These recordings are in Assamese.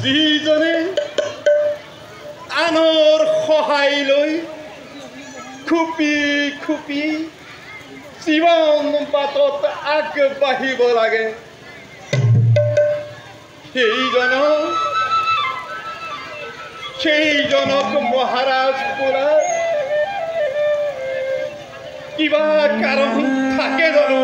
যিজনে আনৰ সহায় লৈ খুপি খুপি জীৱন বাটত আগবাঢ়িব লাগে সেইজনক মহাৰাজ বোলা কিবা কাৰণ থাকে জানো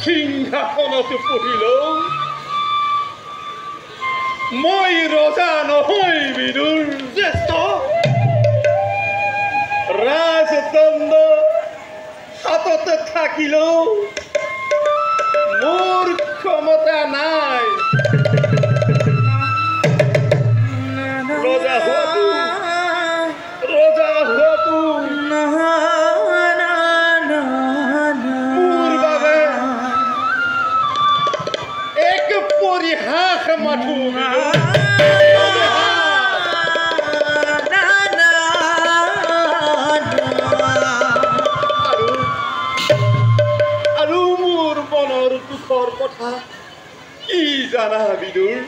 সিংহাসনত পঢ়িল মই ৰজা নহয় বিদুৰ জ্যেষ্ঠ ৰাজদণ্ড হাতত থাকিলেও মোৰ ক্ষমতা নাই ৰজা হোৱাটো মোৰ বাবে এক পৰিহাস মাথো কথা কি জানা বিদুৰ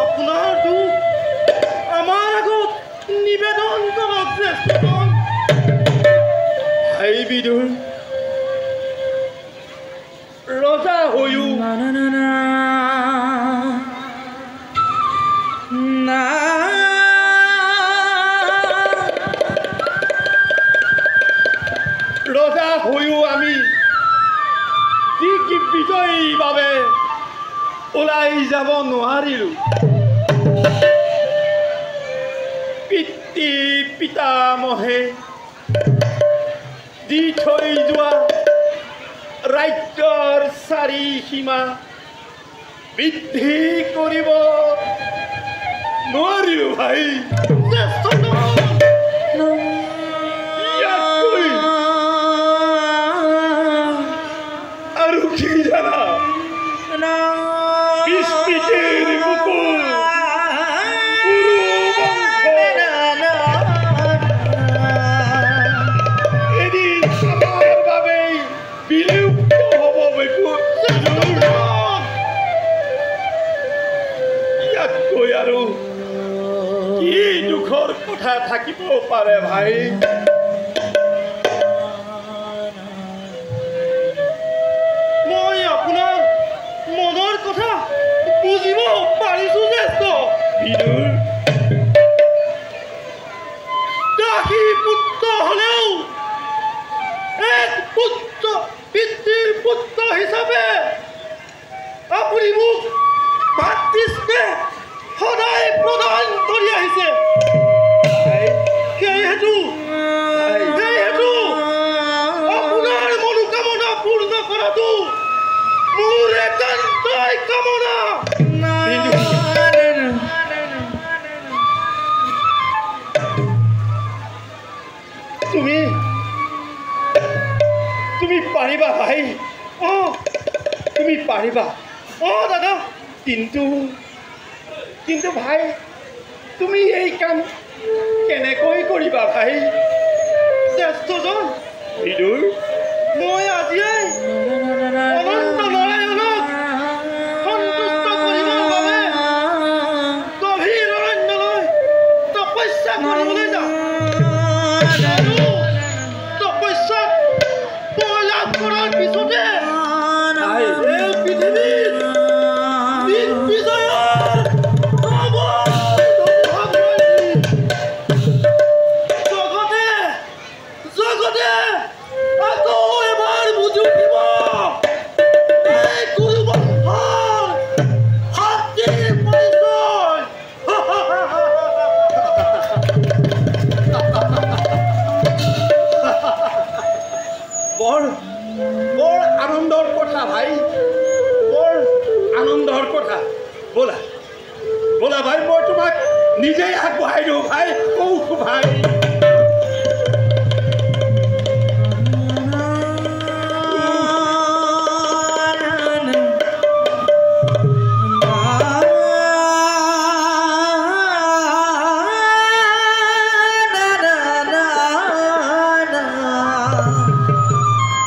আপোনাৰ দুখ আমাৰ আগত নিবেদন কৰক জ্যেষ্ঠজন ভাই বিদুৰ ৰজা হৈও ৰজা হৈও আমি বিজয়ী বাবে ওলাই যাব নোৱাৰিলো পিতৃ পিতামহে দি থৈ যোৱা ৰাজ্যৰ চাৰি সীমা বৃদ্ধি কৰিব নোৱাৰিলো ভাই কি জানা বিস্মৃতিৰ মুকুল এদিন আমাৰ বাবেই বিলুপ্ত হ'ব ইয়াতকৈ আৰু কি দুখৰ কথা থাকিব পাৰে ভাই বুজিব পাৰিছো জ্যেষ্ঠ বিদুৰ দাসী পুত্ৰ হলেও এক পুত্ৰ পিতৃৰ পুত্ৰ হিচাপে আপুনি মোক ভাতৃস্নেহ সদায় প্ৰদান কৰি আহিছে সেইহেতু আপোনাৰ মনোকামনা পূৰ্ণ কৰাটো মোৰ একান্তই কামনা তুমি পাৰিবা ভাই তুমি পাৰিবা দাদা কিন্তু ভাই তুমি এই কাম কেনেকৈ কৰিবা ভাই জ্যেষ্ঠজন বিদুৰ মই আজিয়ে অনন্ত নাৰায়ণক সন্তুষ্ট কৰিবৰ বাবে গভীৰ অৰণ্যলৈ তপস্যা কৰিবলৈ যাওঁ তপস্যাত মই লাভ কৰাৰ পিছতে পৃথিৱীত জগতে আকৌ এবাৰ বুজি উঠিব বৰ আনন্দৰ কথা ভাই বৰ আনন্দৰ কথা বলা ভাই মই তোমাক নিজেই আগবঢ়াই দিওঁ ভাই ভাই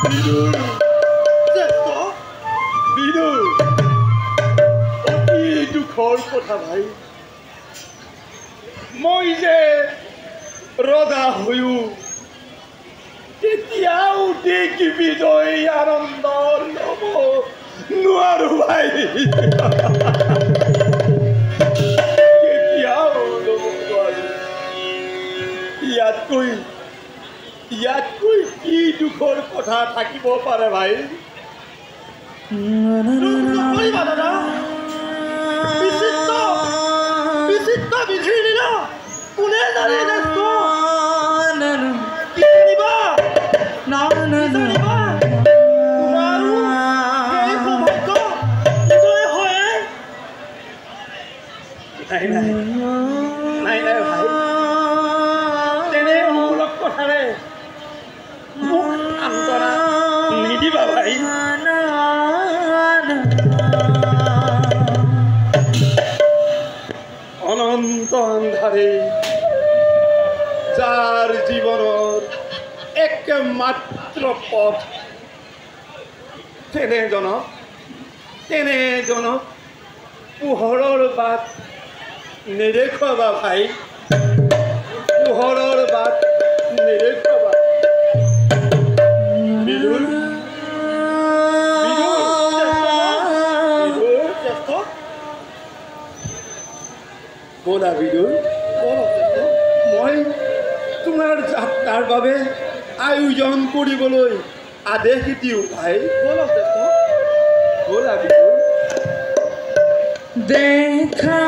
বিদুৰ জ্যেষ্ঠ বিদুৰ অতি দুখৰ কথা ভাই মই যে ৰজা হৈও কেতিয়াও দেশ বিজয় আনন্দ ল'ব নোৱাৰো ভাই কেতিয়াও ল'ব নোৱাৰো ইয়াতকৈ কি দুখৰ কথা থাকিব পাৰে ভাই নকৰিবা দাদা বিচিত্ৰ বিধি দিলা কোনে জানে জ্যেষ্ঠ কি জানিবা তোমাৰো এই সৌভাগ্য উদয় হয় নাই ভাই তেনে অমূলক কথাৰে মোক সান্তনা নিদিবা ভাই অনন্ত অন্ধাৰে যাৰ জীৱনৰ একমাত্ৰ পথ তেনেজনক পোহৰৰ বাট নেদেখুৱাবা ভাই পোহৰৰ বাট নেদেখুৱাবা বিদুৰ জ্যেষ্ঠ ব'লা বিদুৰ মই তোমাৰ যাত্ৰাৰ বাবে আয়োজন কৰিবলৈ আদেশ দিওঁ ভাই ব'লা বিদুৰ দেখা